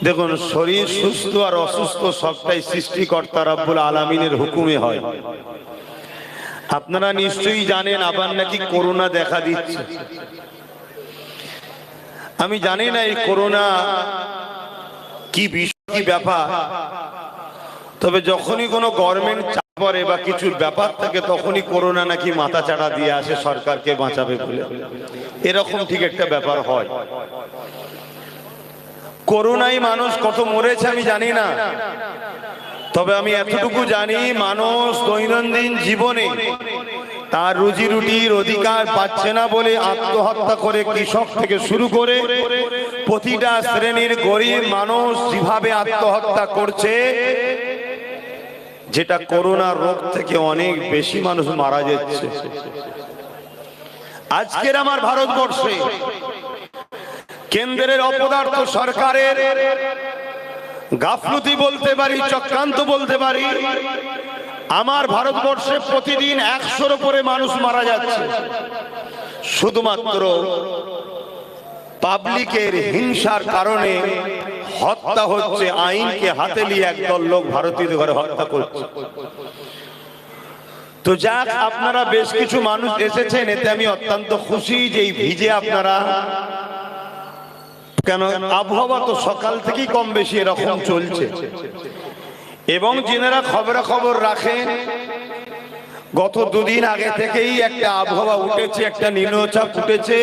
দেখুন, শরীর সুস্থ আর অসুস্থ সবটাই সৃষ্টিকর্তা রব্বুল আলামিনের হুকুমে হয়। আপনারা নিশ্চয়ই জানেন আবার নাকি করোনা দেখা দিচ্ছে। আমি জানি না এই করোনা কি বিষয়, কি ব্যাপার, তবে যখনই কোনো গভর্নমেন্ট চাপ পড়ে বা কিছুর ব্যাপার থাকে তখনই করোনা নাকি মাথা চাড়া দিয়ে আসে সরকারকে বাঁচাবে বলে, এরকম ঠিক একটা ব্যাপার হয়। করোনায় মানুষ কত মরেছে আমি জানি না, তবে আমি এতটুকু জানি মানুষ দৈনন্দিন জীবনে তার রুজি রুটির অধিকার পাচ্ছে না বলে আত্মহত্যা করে, কৃষক থেকে শুরু করে প্রতিটা শ্রেণীর গরিব মানুষ যেভাবে আত্মহত্যা করছে, যেটা করোনা রোগ থেকে অনেক বেশি মানুষ মারা যাচ্ছে। আজকের আমার ভারতবর্ষে কেন্দ্রের অপদার্থ সরকারের গাফলতি বলতে পারি, চক্রান্ত বলতে পারি, আমার ভারতবর্ষে প্রতিদিন 100-র উপরে মানুষ মারা যাচ্ছে শুধুমাত্র পাবলিকের হিংসার কারণে। হত্যা হচ্ছে, আইনকে হাতে নিয়ে একদল লোক ভারতীয় ঘরে হত্যা করছে। তো যাক, আপনারা বেশ কিছু মানুষ এসেছেন, এতে আমি অত্যন্ত খুশি যে এই ভিজে আপনারা, কেন আবহাওয়া তো সকাল থেকেই কম বেশি এরকম চলছে, এবং যারা খবরাখবর রাখেন গত দুদিন আগে থেকেই একটা আবহাওয়া উঠেছে, একটা নিম্নচাপ উঠেছে,